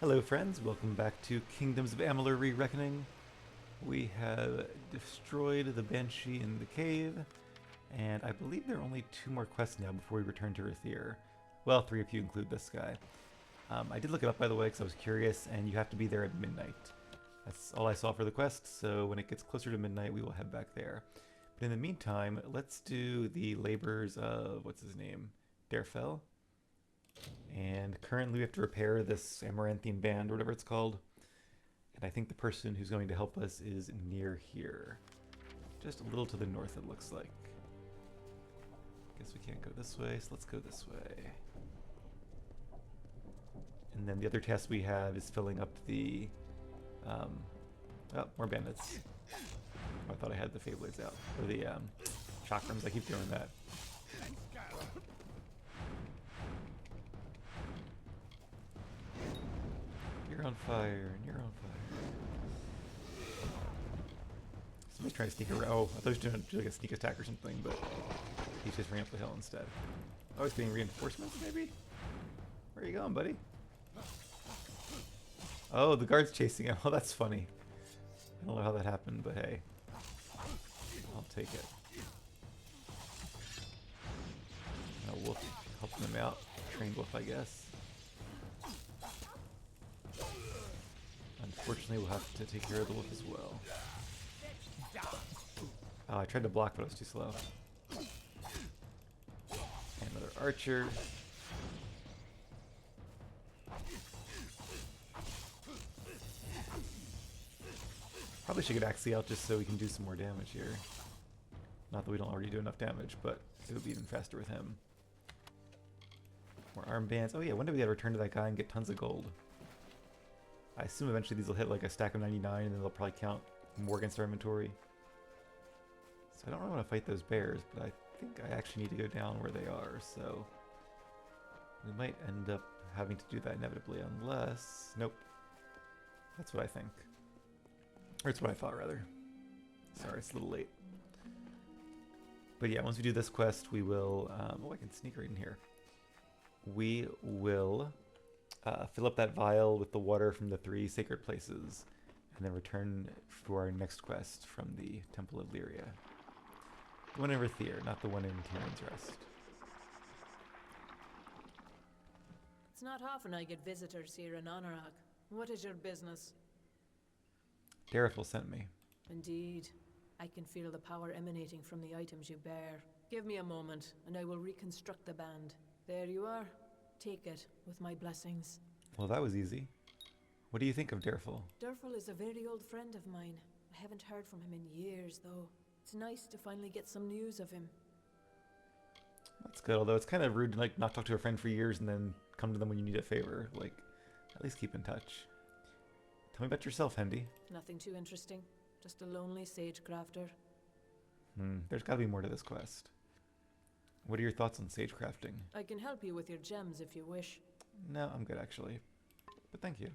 Hello friends, welcome back to Kingdoms of Amalur Re-Reckoning. We have destroyed the Banshee in the cave, and I believe there are only 2 more quests now before we return to Earthier. Well, 3 if you include this guy. I did look it up by the way because I was curious, and you have to be there at midnight. That's all I saw for the quest, so when it gets closer to midnight we will head back there. But in the meantime, let's do the labors of, what's his name? Derfel. And currently we have to repair this Amaranthine band, or whatever it's called. And I think the person who's going to help us is near here. Just a little to the north, it looks like. Guess we can't go this way, so let's go this way. And then the other task we have is filling up the... oh, more bandits. Oh, I thought I had the Feyblades out. Or the chakrams, I keep doing that. You're on fire, and you're on fire. Somebody's trying to sneak around. Oh, I thought he was doing like a sneak attack or something, but he's just running up the hill instead. Oh, he's getting reinforcements, maybe? Where are you going, buddy? Oh, the guard's chasing him. Oh, that's funny. I don't know how that happened, but hey. I'll take it. A wolf helping him out. Trained wolf, I guess. Unfortunately, we'll have to take care of the wolf as well. Oh, I tried to block, but I was too slow. And another archer. Probably should get Axie out just so we can do some more damage here. Not that we don't already do enough damage, but it would be even faster with him. More armbands. Oh yeah, when did we get to return to that guy and get tons of gold? I assume eventually these will hit like a stack of 99 and then they'll probably count more against our inventory. So I don't really want to fight those bears, but I think I actually need to go down where they are, so... we might end up having to do that inevitably, unless... Nope. That's what I think. Or it's what I thought, rather. Sorry, it's a little late. But yeah, once we do this quest, we will... oh, I can sneak right in here. We will... fill up that vial with the water from the 3 sacred places, and then return for our next quest from the Temple of Lyria. The one in Earthier, not the one in Tyrion's Rest. It's not often I get visitors here in Anurag. What is your business? Darethil sent me. Indeed. I can feel the power emanating from the items you bear. Give me a moment, and I will reconstruct the band. There you are. Take it, with my blessings. Well, that was easy. What do you think of Darethil? Darethil is a very old friend of mine. I haven't heard from him in years, though. It's nice to finally get some news of him. That's good, although it's kind of rude to like not talk to a friend for years and then come to them when you need a favor. Like, at least keep in touch. Tell me about yourself, Hendy. Nothing too interesting. Just a lonely sage crafter. There's gotta be more to this quest. What are your thoughts on sage crafting? I can help you with your gems if you wish. No, I'm good actually. But thank you.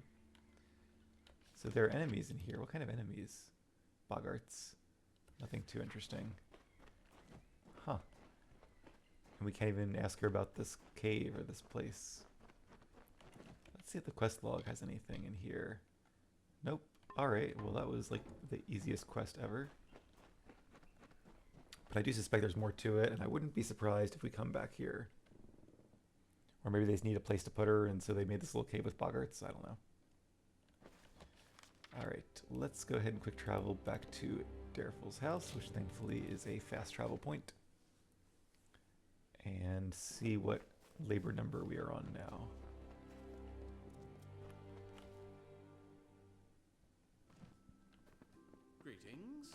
So there are enemies in here. What kind of enemies? Boggarts. Nothing too interesting. Huh. And we can't even ask her about this cave or this place. Let's see if the quest log has anything in here. Nope. Alright, well that was like the easiest quest ever. But I do suspect there's more to it, and I wouldn't be surprised if we come back here. Or maybe they just need a place to put her, and so they made this little cave with boggarts. I don't know. Alright, let's go ahead and quick travel back to Darethil's house, which thankfully is a fast travel point. And see what labor number we are on now. Greetings.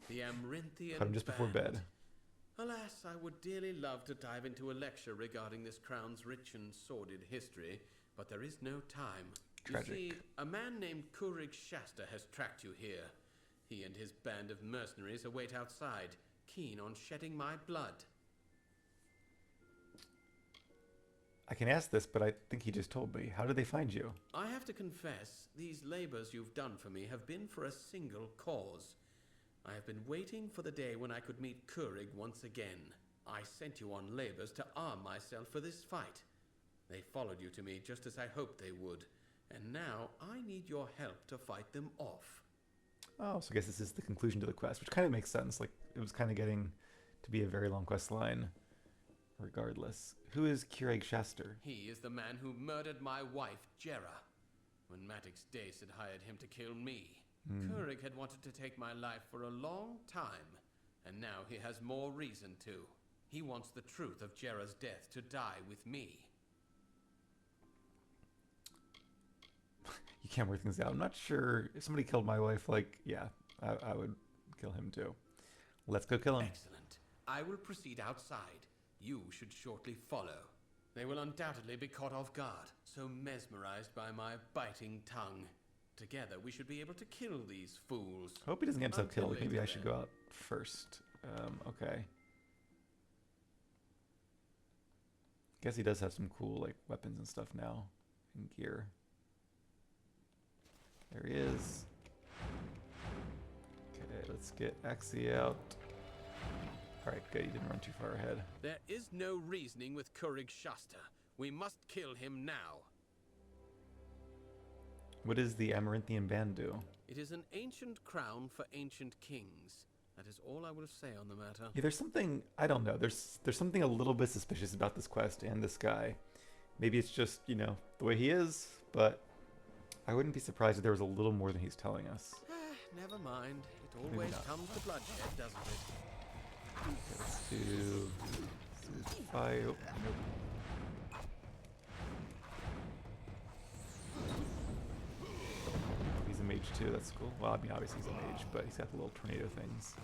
The Amaranthine Caught him just before band. bed. Alas, I would dearly love to dive into a lecture regarding this crown's rich and sordid history, but there is no time. Tragic. You see, a man named Kurig Shasta has tracked you here. He and his band of mercenaries await outside, keen on shedding my blood. I can ask this, but I think he just told me. How did they find you? I have to confess, these labors you've done for me have been for a single cause. I have been waiting for the day when I could meet Kurig once again. I sent you on labors to arm myself for this fight. They followed you to me just as I hoped they would, and now I need your help to fight them off. Oh, so I guess this is the conclusion to the quest, which kind of makes sense. Like, it was kind of getting to be a very long quest line, regardless. Who is Keurig Shaster? He is the man who murdered my wife, Jera, when Matix Dace had hired him to kill me. Keurig had wanted to take my life for a long time, and now he has more reason to. He wants the truth of Jera's death to die with me. You can't work things out. I'm not sure if somebody killed my wife. Like, yeah, I would kill him too. Let's go kill him. Excellent. I will proceed outside. You should shortly follow. They will undoubtedly be caught off guard, so mesmerized by my biting tongue. Together, we should be able to kill these fools. I hope he doesn't get himself Until killed. Like, maybe I later, should then. go out first. Okay. Guess he does have some cool, like, weapons and stuff now. And gear. There he is. Okay, let's get Axie out. Alright, good. He didn't run too far ahead. There is no reasoning with Keurig Shasta. We must kill him now. What does the Amaranthine band do? It is an ancient crown for ancient kings. That is all I will say on the matter. Yeah, there's something, I don't know, there's something a little bit suspicious about this quest and this guy. Maybe it's just, you know, the way he is, but I wouldn't be surprised if there was a little more than he's telling us. Never mind. It Maybe always not. comes to bloodshed, doesn't it? Okay, let's do fire. Nope. He's a mage too, that's cool. Well, I mean, obviously he's a mage, but he's got the little tornado things.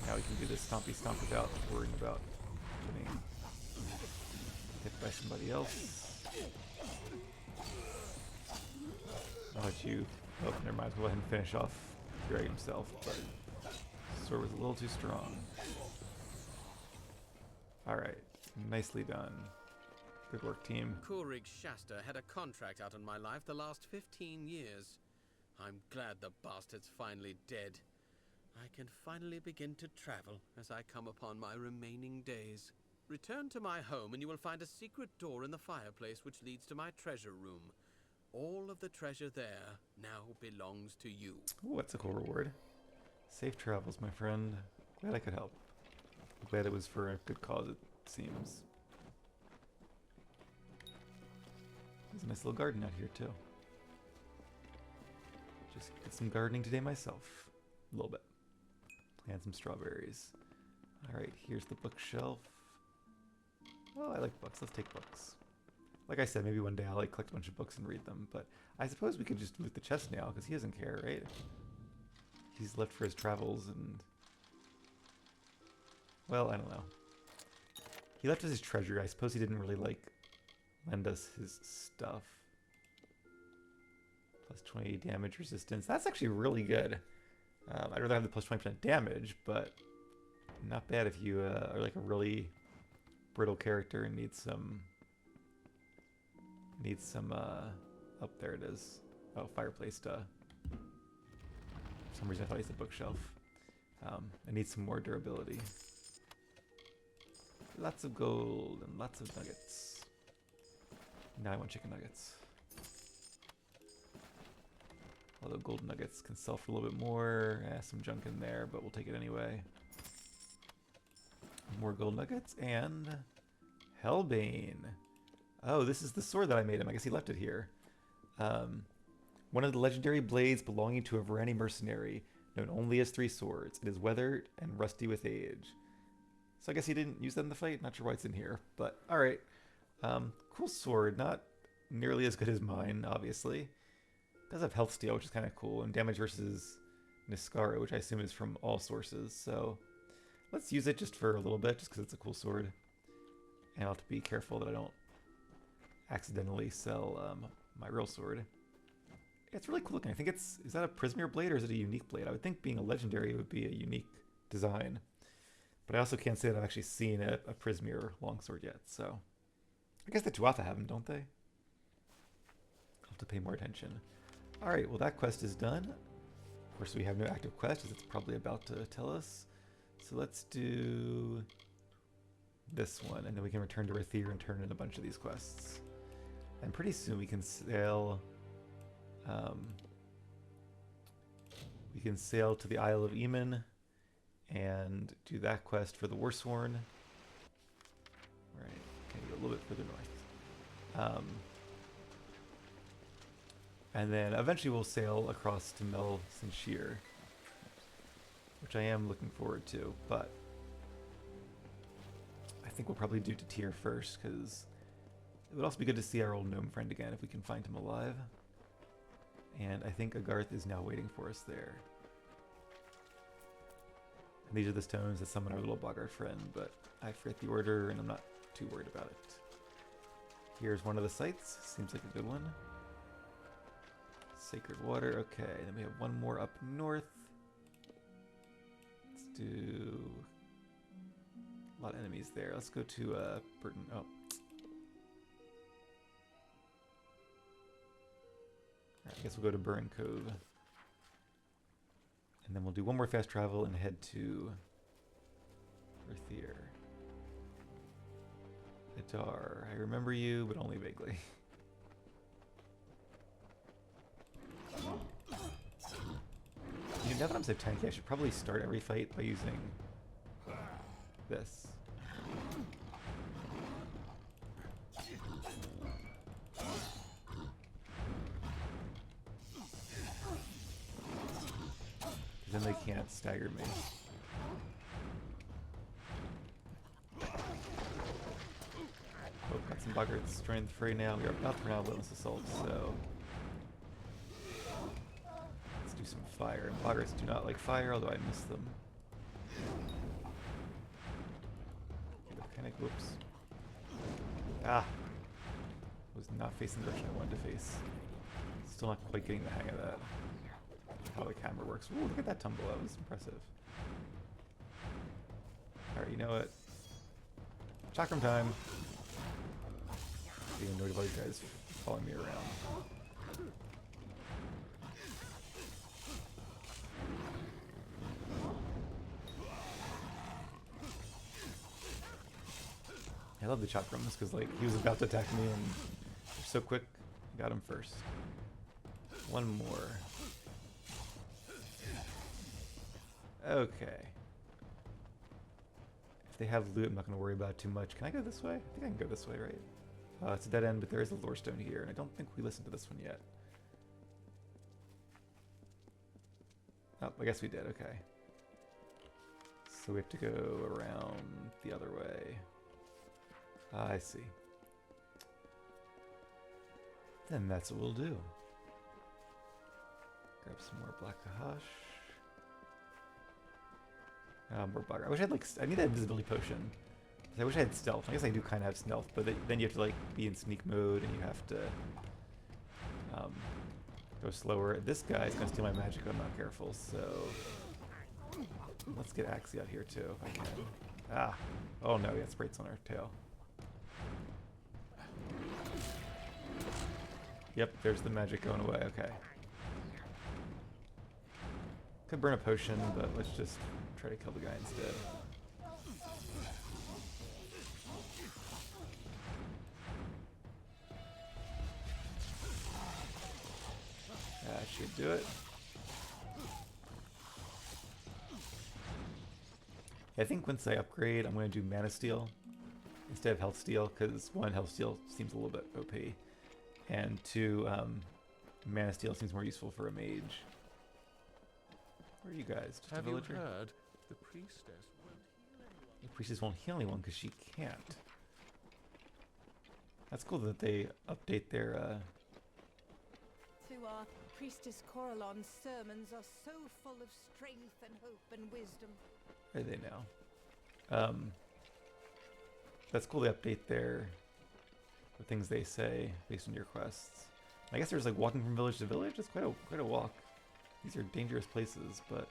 Now we can do this stompy stomp without worrying about getting hit by somebody else. I'll let you... Oh, never mind. We'll go ahead and finish off Keurig himself, but sword was a little too strong. Alright, nicely done. Good work, team. Keurig Shasta had a contract out on my life the last 15 years. I'm glad the bastard's finally dead. I can finally begin to travel as I come upon my remaining days. Return to my home and you will find a secret door in the fireplace which leads to my treasure room. All of the treasure there now belongs to you. Ooh, that's a cool reward. Safe travels, my friend. Glad I could help. Glad it was for a good cause, it seems. There's a nice little garden out here, too. Just did some gardening today myself. A little bit. Plant some strawberries. Alright, here's the bookshelf. Oh, I like books. Let's take books. Like I said, maybe one day I'll like collect a bunch of books and read them, but I suppose we could just loot the chest now, because he doesn't care, right? He's left for his travels and... Well, I don't know. He left us his treasure. I suppose he didn't really, like, lend us his stuff. Plus 20 damage resistance. That's actually really good. I'd rather have the plus 20% damage, but not bad if you are like a really brittle character and need some... up there it is. Oh, fireplace, duh. For some reason I thought he said bookshelf. I need some more durability. Lots of gold and lots of nuggets. Now I want chicken nuggets. Although gold nuggets can sell for a little bit more. Some junk in there, but we'll take it anyway. More gold nuggets and Hellbane. Oh, this is the sword that I made him. I guess he left it here. One of the legendary blades belonging to a Varani mercenary, known only as 3 swords. It is weathered and rusty with age. So I guess he didn't use that in the fight. Not sure why it's in here, but all right. Cool sword. Not nearly as good as mine, obviously. It does have health steal, which is kind of cool, and damage versus Niskara, which I assume is from all sources. So let's use it just for a little bit, just because it's a cool sword. And I'll have to be careful that I don't accidentally sell my real sword. It's really cool looking. I think is that a Prismere blade or is it a unique blade? I would think being a legendary would be a unique design. But I also can't say that I've actually seen a Prismere longsword yet, so... I guess the Tuatha have them, don't they? I'll have to pay more attention. Alright, well that quest is done. Of course we have no active quest, as it's probably about to tell us. So let's do... this one, and then we can return to Rathir and turn in a bunch of these quests. And pretty soon we can sail. We can sail to the Isle of Eamon and do that quest for the Warsworn. Right, okay, go a little bit further north. And then eventually we'll sail across to Mel Sinshir, which I am looking forward to, but I think we'll probably do Tatir first, because it would also be good to see our old gnome friend again if we can find him alive. And I think Agarth is now waiting for us there. And these are the stones that summon our little boggart friend, but I forget the order and I'm not too worried about it. Here's one of the sites. Seems like a good one. Sacred water. Okay, then we have one more up north. Let's do a lot of enemies there. Let's go to Burton. Oh. Right, I guess we'll go to Burn Cove. And then we'll do one more fast travel and head to Rathir. Adar, I remember you, but only vaguely. You know, now that I'm so tanky, I should probably start every fight by using this. Then they can't stagger me. Oh, got some boggart strength free now. We are about to run out of Relentless Assault, so let's do some fire. And boggarts do not like fire, although I miss them. Mechanic, whoops. Ah! Was not facing the direction I wanted to face. Still not quite getting the hang of that. How the camera works. Ooh, look at that tumble. That was impressive. Alright, you know what? Chakram time! Being annoyed about these guys following me around. I love the chakrams because, like, he was about to attack me and they're so quick. Got him first. One more. Okay. If they have loot, I'm not going to worry about it too much. Can I go this way? I think I can go this way, right? It's a dead end, but there is a lore stone here, and I don't think we listened to this one yet. Oh, I guess we did, okay. So we have to go around the other way. I see. Then that's what we'll do. Grab some more Black Kahash. More bugger. I wish I had, like, I need that invisibility potion. I wish I had stealth. I guess I do kind of have stealth, but then you have to, like, be in sneak mode and you have to go slower. This guy's gonna steal my magic if I'm not careful, so let's get Axie out here too if I can. Ah! Oh no, we got sprites on our tail. Yep, there's the magic going away. Okay. Could burn a potion, but let's just try to kill the guy instead. That should do it. I think once I upgrade, I'm going to do Mana Steel instead of Health Steal, because one, Health Steal seems a little bit OP, and two, Mana Steel seems more useful for a mage. Where are you guys? Just Have a villager? you heard? The priestess won't heal anyone. The priestess won't heal anyone because she can't. That's cool that they update their, To our Priestess Coralon's sermons are so full of strength and hope and wisdom. Where are they now? That's cool they update the things they say based on your quests. I guess there's like walking from village to village. It's quite a walk. These are dangerous places, but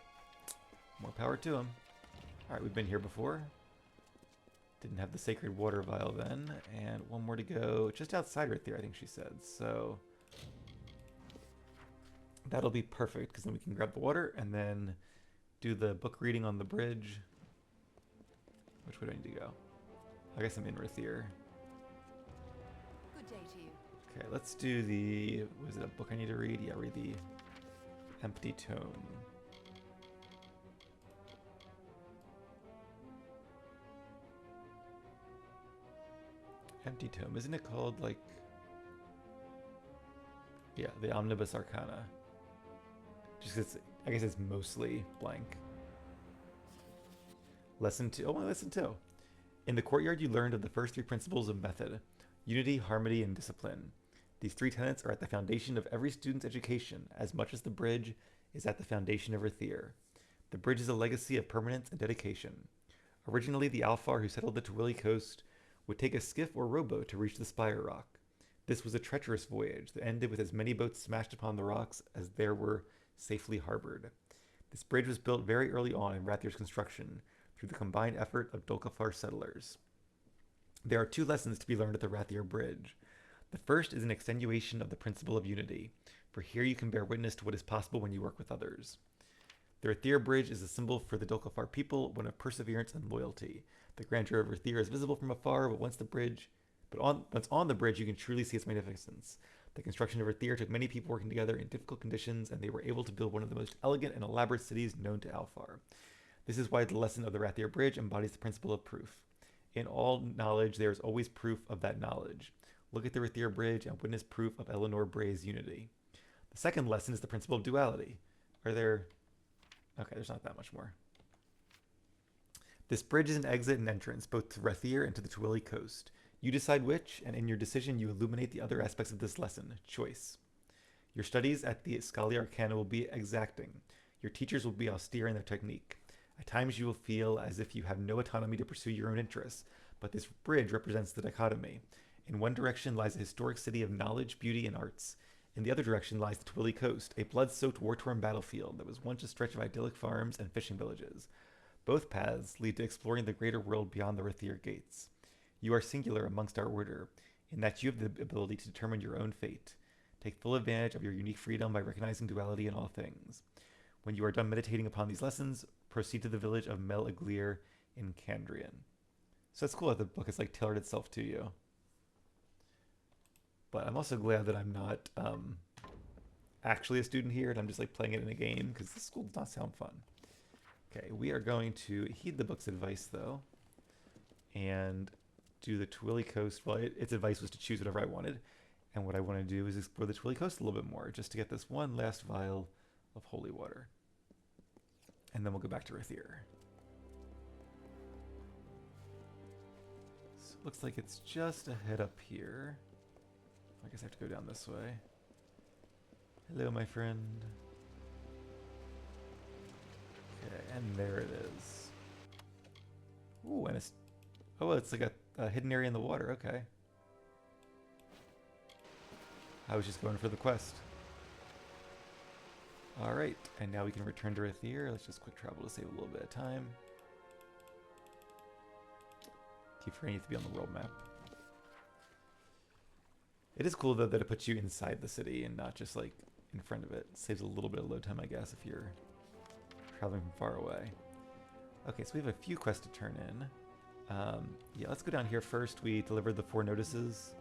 more power to them. Alright, we've been here before. Didn't have the sacred water vial then, and one more to go just outside right there, I think she said. So that'll be perfect, because then we can grab the water and then do the book reading on the bridge. Which way do I need to go? I guess I'm in Rathier. Good day to you. Okay, let's do the... Was it a book I need to read? Yeah, read the Empty Tome. Empty Tome. Isn't it called, like... Yeah, the Omnibus Arcana. Just 'cause it's... I guess it's mostly blank. Lesson 2. Oh, lesson 2. In the courtyard, you learned of the first 3 principles of method: unity, harmony, and discipline. These 3 tenets are at the foundation of every student's education, as much as the bridge is at the foundation of Rathier. The bridge is a legacy of permanence and dedication. Originally, the Alfar who settled the Twilly coast would take a skiff or rowboat to reach the Spire Rock. This was a treacherous voyage that ended with as many boats smashed upon the rocks as there were safely harbored. This bridge was built very early on in Rathier's construction, through the combined effort of Dolkafar settlers. There are 2 lessons to be learned at the Rathier Bridge. The first is an extenuation of the principle of unity, for here you can bear witness to what is possible when you work with others. The Rathier Bridge is a symbol for the Dolkafar people, one of perseverance and loyalty. The grandeur of Rathier is visible from afar, but once on the bridge, you can truly see its magnificence. The construction of Rathier took many people working together in difficult conditions, and they were able to build one of the most elegant and elaborate cities known to Alfar. This is why the lesson of the Rathier Bridge embodies the principle of proof. In all knowledge, there is always proof of that knowledge. Look at the Rathier Bridge and witness proof of Eleanor Bray's unity. The second lesson is the principle of duality. Okay, there's not that much more. This bridge is an exit and entrance, both to Rathier and to the Twilly coast. You decide which, and in your decision you illuminate the other aspects of this lesson, choice. Your studies at the Scholia Arcana will be exacting. Your teachers will be austere in their technique. At times you will feel as if you have no autonomy to pursue your own interests, but this bridge represents the dichotomy. In one direction lies a historic city of knowledge, beauty, and arts. In the other direction lies the Twilly coast, a blood-soaked, war-torn battlefield that was once a stretch of idyllic farms and fishing villages. Both paths lead to exploring the greater world beyond the Rathier gates. You are singular amongst our order, in that you have the ability to determine your own fate. Take full advantage of your unique freedom by recognizing duality in all things. When you are done meditating upon these lessons, proceed to the village of Mel Aglir in Candrian. So it's cool that the book has like tailored itself to you. But I'm also glad that I'm not actually a student here, and I'm just like playing it in a game, because this school does not sound fun. Okay, we are going to heed the book's advice though, and do the Twilly Coast. Well, its advice was to choose whatever I wanted, and what I want to do is explore the Twilly Coast a little bit more, just to get this one last vial of holy water. And then we'll go back to Rathier. So it looks like it's just a head up here. I guess I have to go down this way. Hello, my friend. Okay, and there it is. Ooh, and it's like a hidden area in the water. Okay. I was just going for the quest. Alright, and now we can return to Rathier. Let's just quick travel to save a little bit of time. Keep forgetting to be on the world map. It is cool though that it puts you inside the city and not just like in front of it. Saves a little bit of load time, I guess, if you're traveling from far away. Okay, so we have a few quests to turn in. Yeah, let's go down here first. We delivered the 4 notices.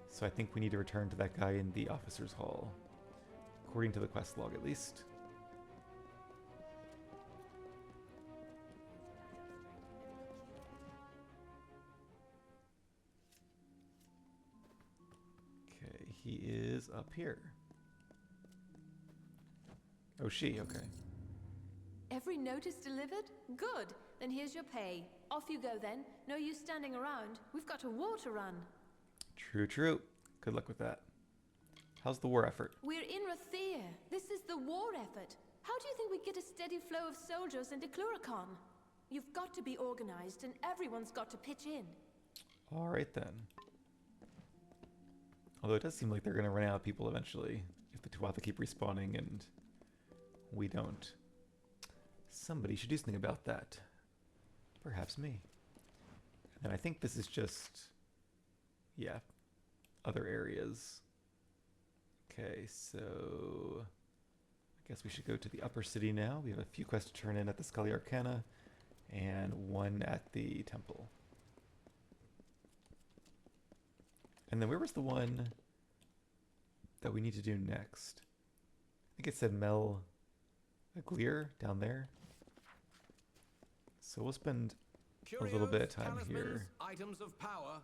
So I think we need to return to that guy in the officer's hall. According to the quest log, at least. Okay, he is up here. Oh, she, okay. Every notice delivered? Good. Then here's your pay. Off you go then. No use standing around. We've got a war to run. True, true. Good luck with that. How's the war effort? We're in Rathier. This is the war effort. How do you think we get a steady flow of soldiers into Cluricon? You've got to be organized, and everyone's got to pitch in. All right then. Although it does seem like they're going to run out of people eventually if the Tuatha keep respawning and we don't. Somebody should do something about that. Perhaps me. And I think this is just, yeah, other areas. Okay, so I guess we should go to the upper city now. We have a few quests to turn in at the Scholia Arcana and one at the temple. And then where was the one that we need to do next? I think it said Mel Aglir down there. So we'll spend a little bit of time here. Items of power.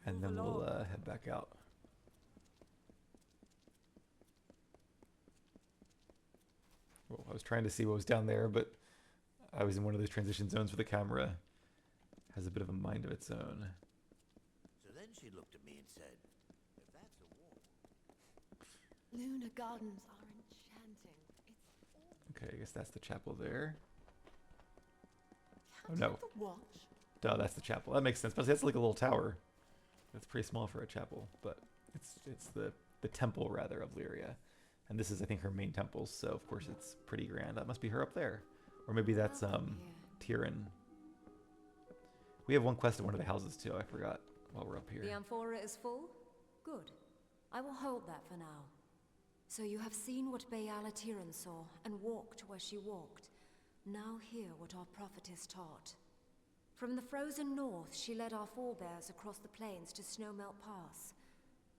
And then we'll head back out. Well, I was trying to see what was down there, but I was in one of those transition zones where the camera has a bit of a mind of its own. So then she looked at me and said, if that's a wall... Lunar gardens are enchanting. It's Okay, I guess that's the chapel there. Can't no. you have the watch? Duh, that's the chapel. That makes sense. But that's like a little tower. That's pretty small for a chapel, but it's the temple rather of Lyria. And this is, I think, her main temple, so of course it's pretty grand. That must be her up there. Or maybe that's Tyrion. We have one quest at one of the houses too, I forgot while we're up here. The amphora is full? Good. I will hold that for now. So you have seen what Bayala Tyrion saw, and walked where she walked. Now hear what our prophetess taught. From the frozen north, she led our forebears across the plains to Snowmelt Pass.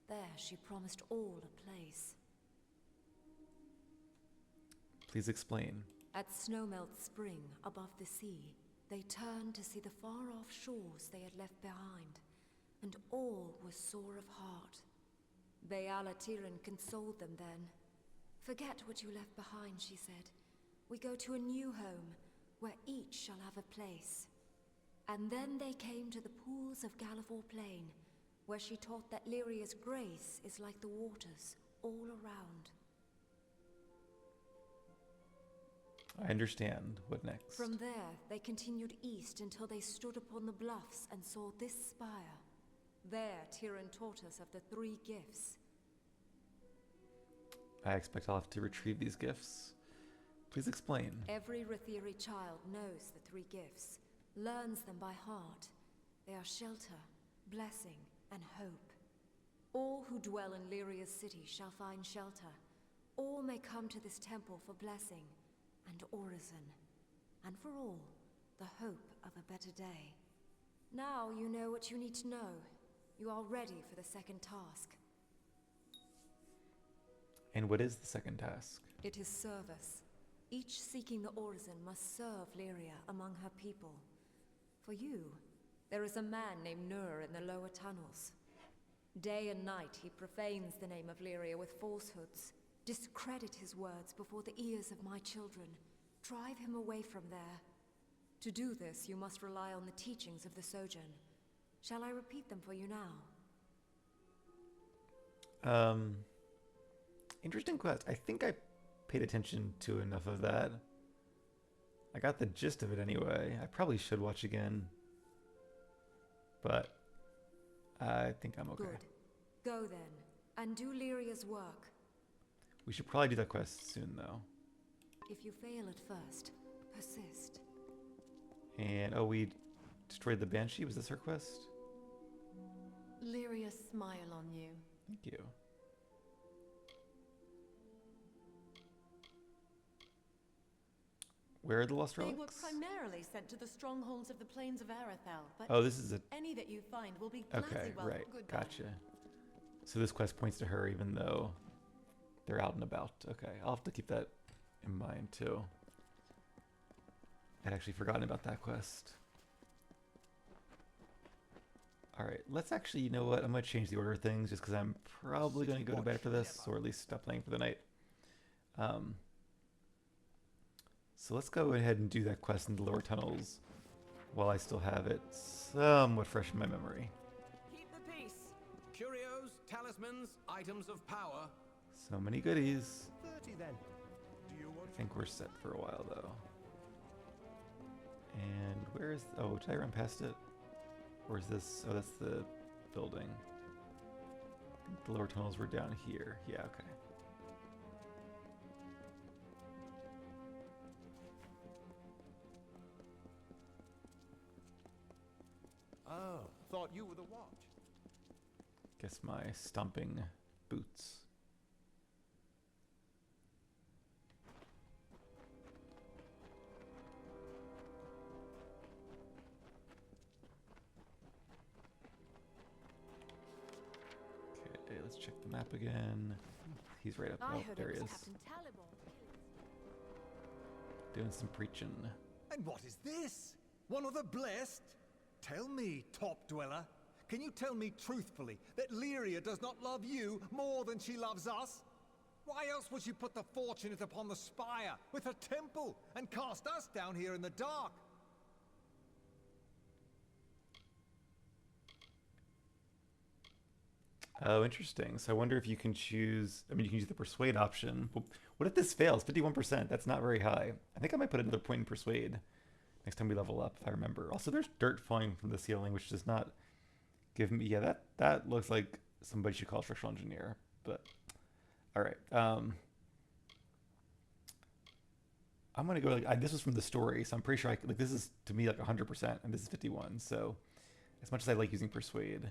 There she promised all a place. Please explain. At Snowmelt Spring, above the sea, they turned to see the far-off shores they had left behind, and all was sore of heart. Bayala Tyrion consoled them then. Forget what you left behind, she said. We go to a new home, where each shall have a place. And then they came to the pools of Gallivore Plain, where she taught that Lyria's grace is like the waters all around. I understand. What next? From there, they continued east until they stood upon the bluffs and saw this spire. There, Tyrion taught us of the 3 gifts. I expect I'll have to retrieve these gifts. Please explain. Every Rethiri child knows the 3 gifts, learns them by heart. They are shelter, blessing, and hope. All who dwell in Lyria's city shall find shelter. All may come to this temple for blessing and orison, and for all, the hope of a better day. Now you know what you need to know. You are ready for the second task. And what is the second task? It is service. Each seeking the orison must serve Lyria among her people. For you, there is a man named Nur in the lower tunnels. Day and night he profanes the name of Lyria with falsehoods. Discredit his words before the ears of my children. Drive him away from there. To do this, you must rely on the teachings of the Sojourn. Shall I repeat them for you now? Interesting quest. I think I paid attention to enough of that. I got the gist of it anyway. I probably should watch again. But I think I'm okay. Good. Go then, and do Lyria's work. We should probably do that quest soon, though. If you fail at first, persist. And, oh, we destroyed the Banshee? Was this her quest? Lyria smile on you. Thank you. Where are the lost relics? They were primarily sent to the strongholds of the plains of Arathel, but Oh, this is a... any that you find will be gladly Okay, welcome. right. Goodbye. Gotcha. So this quest points to her even though they're out and about. Okay, I'll have to keep that in mind too. I'd actually forgotten about that quest. Alright, let's actually, you know what? I'm going to change the order of things just because I'm probably going to go to bed after this, or at least stop playing for the night. So let's go ahead and do that quest in the lower tunnels while I still have it somewhat fresh in my memory. Keep the peace. Curios, talismans, items of power. So many goodies. 30 then. Do you want I think we're set for a while though. And where is... Oh, did I run past it? Or is this... Oh, that's the building. I think the lower tunnels were down here. Yeah, okay. Oh, thought you were the watch. Guess my stomping boots. check the map again. He's right up. I Oh, heard there it he was is. Captain Talibor. Doing some preaching. And what is this? One of the blessed? Tell me, top dweller, can you tell me truthfully that Lyria does not love you more than she loves us? Why else would she put the fortunate upon the spire with her temple and cast us down here in the dark? Oh, interesting. So I wonder if you can choose. I mean, you can use the persuade option. What if this fails? 51%. That's not very high. I think I might put another point in persuade next time we level up, if I remember. Also, there's dirt falling from the ceiling, which does not give me. Yeah, that looks like somebody should call a structural engineer. But all right. I'm gonna go like this was from the story, so I'm pretty sure like this is to me like 100%, and this is 51. So as much as I like using persuade,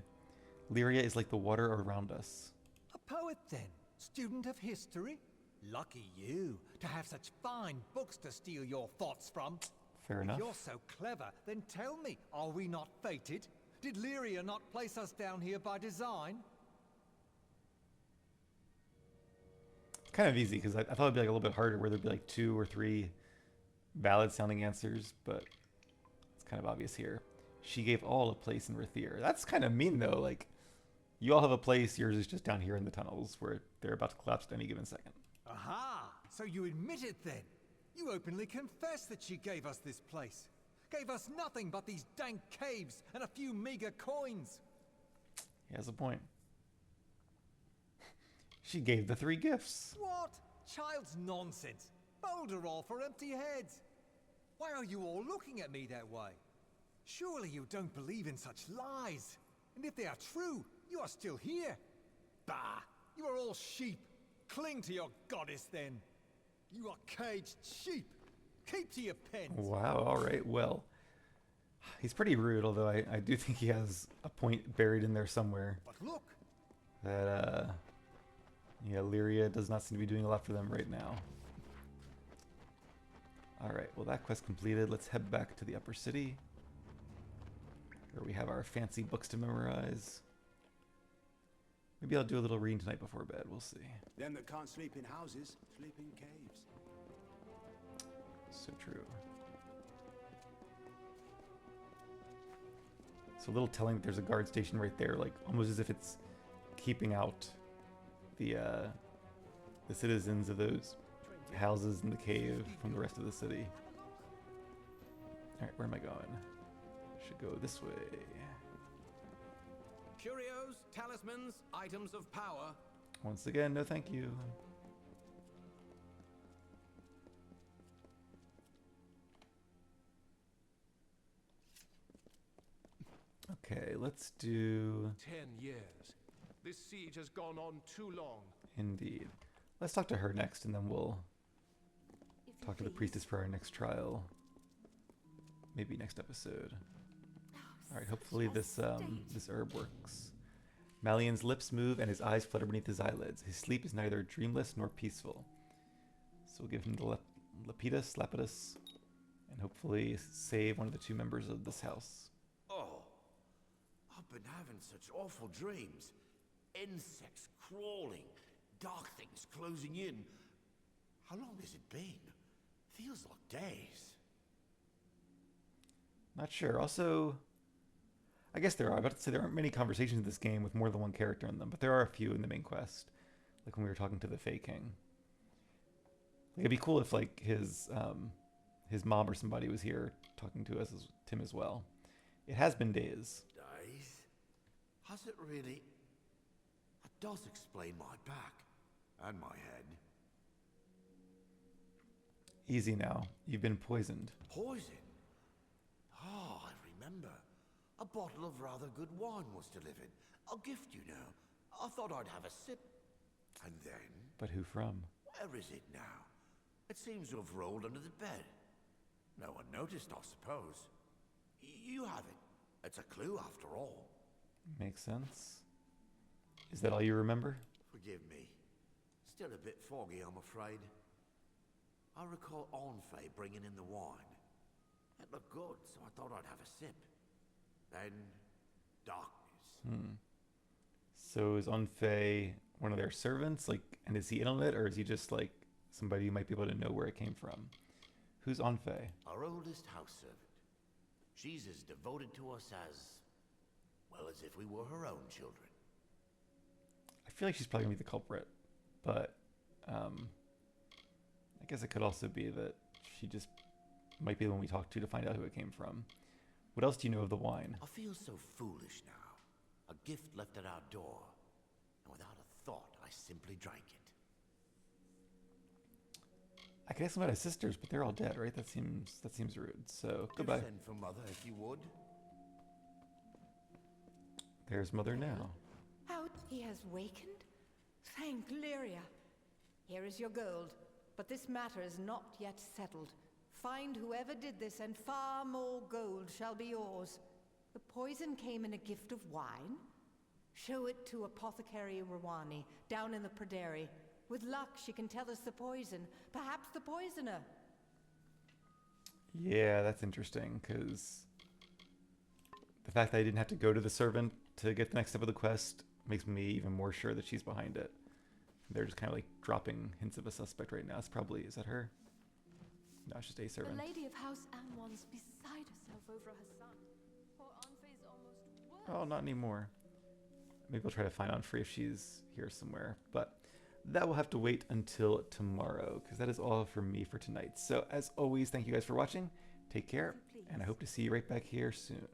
Lyria is like the water around us. A poet then? Student of history? Lucky you, to have such fine books to steal your thoughts from. Fair enough. If you're so clever, then tell me, are we not fated? Did Lyria not place us down here by design? Kind of easy, because I thought it'd be like a little bit harder, where there'd be like 2 or 3 valid sounding answers, but it's kind of obvious here. She gave all a place in Rathir. That's kind of mean though, like, you all have a place, yours is just down here in the tunnels, where they're about to collapse at any given second. Aha! So you admit it then? You openly confess that she gave us this place. Gave us nothing but these dank caves and a few meager coins. He has a point. She gave the 3 gifts. What? Child's nonsense. Boulder all for empty heads. Why are you all looking at me that way? Surely you don't believe in such lies. And if they are true, you are still here. Bah! You are all sheep. Cling to your goddess then. You are caged sheep. Keep to your pens. Wow, alright, well. He's pretty rude, although I do think he has a point buried in there somewhere. But look, That, yeah, Lyria does not seem to be doing a lot for them right now. Alright, well that quest completed. Let's head back to the upper city, where we have our fancy books to memorize. Maybe I'll do a little reading tonight before bed, we'll see. Them that can't sleep in houses, sleep in caves. So true. It's a little telling that there's a guard station right there, like almost as if it's keeping out the citizens of those houses in the cave from the rest of the city. Alright, where am I going? Should go this way. Curios, talismans, items of power. Once again, no thank you. Okay, let's do... 10 years. This siege has gone on too long. Indeed. Let's talk to her next, and then we'll talk to the priestess for our next trial. Maybe next episode. Alright, hopefully this this herb works. Malian's lips move and his eyes flutter beneath his eyelids. His sleep is neither dreamless nor peaceful. So we'll give him the Lapidus, and hopefully save one of the 2 members of this house. Oh, I've been having such awful dreams. Insects crawling, dark things closing in. How long has it been? Feels like days. Not sure. Also, I guess there are. I was about to say there aren't many conversations in this game with more than one character in them, but there are a few in the main quest. Like when we were talking to the Fey King. Like, it'd be cool if like his mom or somebody was here talking to us as Tim as well. It has been days. Days? Has it really? That does explain my back. And my head. Easy now. You've been poisoned. Poison? Ah, I remember. A bottle of rather good wine was delivered. A gift, you know. I thought I'd have a sip. And then... But who from? Where is it now? It seems to have rolled under the bed. No one noticed, I suppose. You have it. It's a clue, after all. Makes sense. Is that all you remember? Forgive me. Still a bit foggy, I'm afraid. I recall Onfei bringing in the wine. It looked good, so I thought I'd have a sip. Then, darkness. So is Onfei one of their servants? Like, and is he in on it, or is he just like somebody who might be able to know where it came from? Who's Anfei? Our oldest house servant. She's as devoted to us as, well, as if we were her own children. I feel like she's probably gonna be the culprit, but I guess it could also be that she just might be the one we talk to find out who it came from. What else do you know of the wine? I feel so foolish now. A gift left at our door, and without a thought, I simply drank it. I could ask him about his sisters, but they're all dead, right? That seems rude. So goodbye. Do send for Mother if you would. There's Mother now. How he has wakened? Thank Lyria. Here is your gold, but this matter is not yet settled. Find whoever did this, and far more gold shall be yours. The poison came in a gift of wine? Show it to Apothecary Rawani, down in the Praderi. With luck, she can tell us the poison. Perhaps the poisoner. Yeah, that's interesting, because the fact that I didn't have to go to the servant to get the next step of the quest makes me even more sure that she's behind it. They're just kind of like dropping hints of a suspect right now. It's probably, is that her? No, it's just a servant. The lady of House Anwan's beside herself over her son. Poor Anfei's almost worse. Oh, not anymore. Maybe I'll try to find Anfrey if she's here somewhere. But that will have to wait until tomorrow, because that is all for me for tonight. So as always, thank you guys for watching. Take care, and I hope to see you right back here soon.